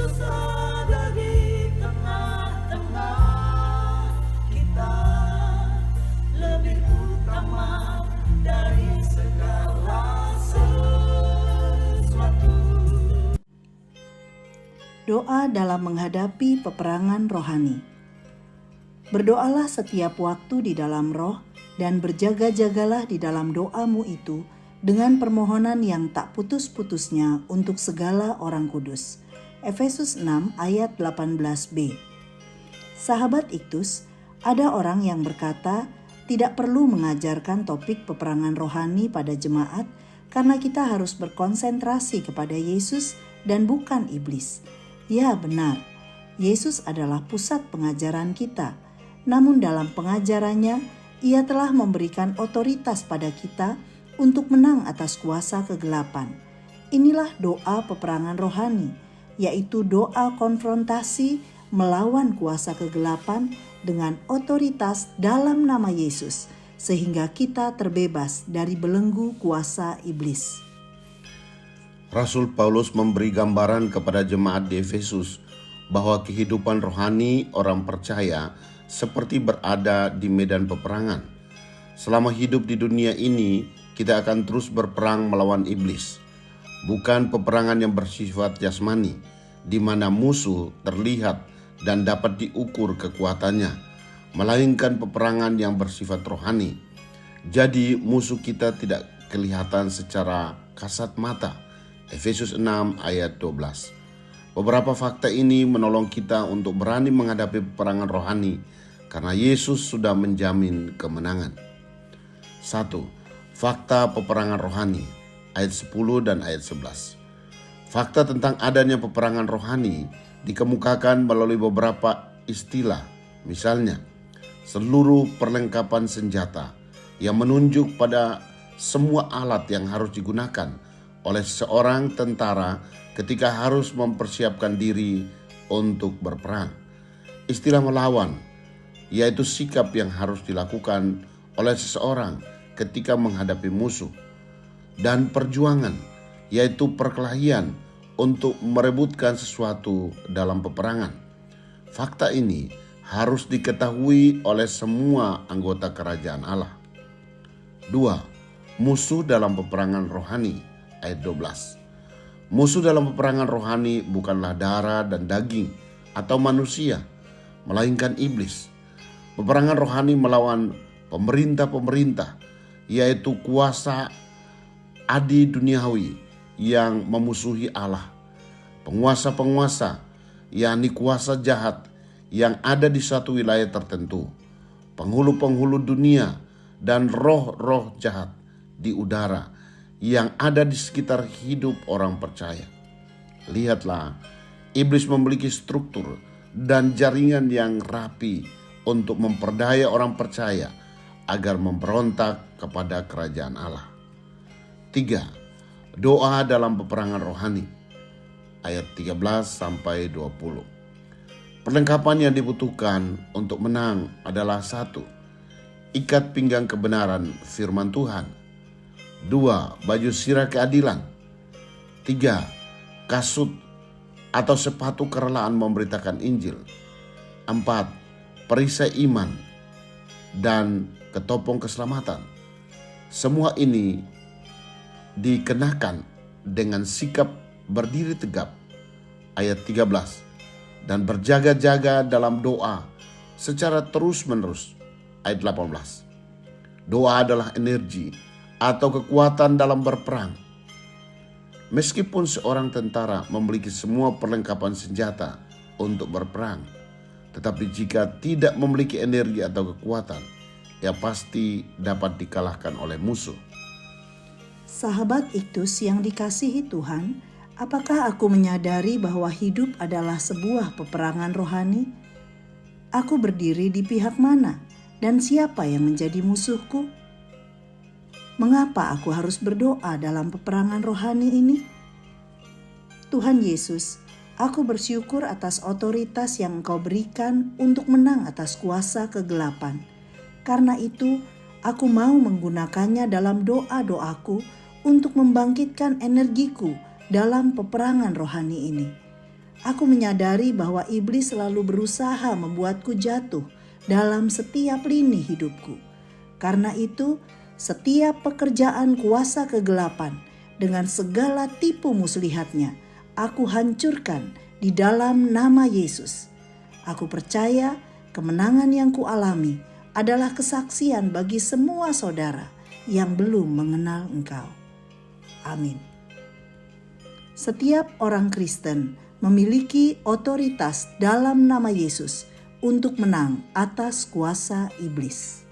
Yesus ada di tengah-tengah kita, lebih utama dari segala sesuatu. Doa dalam menghadapi peperangan rohani. Berdoalah setiap waktu di dalam roh dan berjaga-jagalah di dalam doamu itu dengan permohonan yang tak putus-putusnya untuk segala orang kudus. Efesus 6 ayat 18b. Sahabat Iktus, ada orang yang berkata tidak perlu mengajarkan topik peperangan rohani pada jemaat karena kita harus berkonsentrasi kepada Yesus dan bukan iblis. Ya benar, Yesus adalah pusat pengajaran kita. Namun dalam pengajarannya, Ia telah memberikan otoritas pada kita untuk menang atas kuasa kegelapan. Inilah doa peperangan rohani, yaitu doa konfrontasi melawan kuasa kegelapan dengan otoritas dalam nama Yesus, sehingga kita terbebas dari belenggu kuasa iblis. Rasul Paulus memberi gambaran kepada jemaat di Efesus bahwa kehidupan rohani orang percaya seperti berada di medan peperangan. Selama hidup di dunia ini, kita akan terus berperang melawan iblis. Bukan peperangan yang bersifat jasmani, di mana musuh terlihat dan dapat diukur kekuatannya, melainkan peperangan yang bersifat rohani. Jadi musuh kita tidak kelihatan secara kasat mata. Efesus 6 ayat 12. Beberapa fakta ini menolong kita untuk berani menghadapi peperangan rohani karena Yesus sudah menjamin kemenangan. 1. Fakta peperangan rohani ayat 10 dan ayat 11. Fakta tentang adanya peperangan rohani dikemukakan melalui beberapa istilah. Misalnya, seluruh perlengkapan senjata yang menunjuk pada semua alat yang harus digunakan oleh seorang tentara ketika harus mempersiapkan diri untuk berperang. Istilah melawan, yaitu sikap yang harus dilakukan oleh seseorang ketika menghadapi musuh. Dan perjuangan, yaitu perkelahian untuk merebutkan sesuatu dalam peperangan. Fakta ini harus diketahui oleh semua anggota kerajaan Allah. 2. Musuh dalam peperangan rohani ayat 12. Musuh dalam peperangan rohani bukanlah darah dan daging atau manusia, melainkan iblis. Peperangan rohani melawan pemerintah-pemerintah, yaitu kuasa adi duniawi yang memusuhi Allah. Penguasa-penguasa, yakni kuasa jahat yang ada di suatu wilayah tertentu. Penghulu-penghulu dunia dan roh-roh jahat di udara yang ada di sekitar hidup orang percaya. Lihatlah, iblis memiliki struktur dan jaringan yang rapi untuk memperdaya orang percaya agar memberontak kepada kerajaan Allah. 3. Doa dalam peperangan rohani ayat 13-20. Perlengkapan yang dibutuhkan untuk menang adalah 1. Ikat pinggang kebenaran firman Tuhan. 2. Baju sirah keadilan. 3. Kasut atau sepatu kerelaan memberitakan Injil. 4. Perisai iman dan ketopong keselamatan. Semua ini dikenakan dengan sikap berdiri tegap. Ayat 13. Dan berjaga-jaga dalam doa secara terus-menerus. Ayat 18. Doa adalah energi atau kekuatan dalam berperang. Meskipun seorang tentara memiliki semua perlengkapan senjata untuk berperang, tetapi jika tidak memiliki energi atau kekuatan, ia pasti dapat dikalahkan oleh musuh. Sahabat Iktus yang dikasihi Tuhan, apakah aku menyadari bahwa hidup adalah sebuah peperangan rohani? Aku berdiri di pihak mana dan siapa yang menjadi musuhku? Mengapa aku harus berdoa dalam peperangan rohani ini? Tuhan Yesus, aku bersyukur atas otoritas yang Engkau berikan untuk menang atas kuasa kegelapan. Karena itu, aku mau menggunakannya dalam doa-doaku untuk membangkitkan energiku dalam peperangan rohani ini. Aku menyadari bahwa iblis selalu berusaha membuatku jatuh dalam setiap lini hidupku. Karena itu, setiap pekerjaan kuasa kegelapan dengan segala tipu muslihatnya, aku hancurkan di dalam nama Yesus. Aku percaya kemenangan yang kualami adalah kesaksian bagi semua saudara yang belum mengenal Engkau. Amin. Setiap orang Kristen memiliki otoritas dalam nama Yesus untuk menang atas kuasa iblis.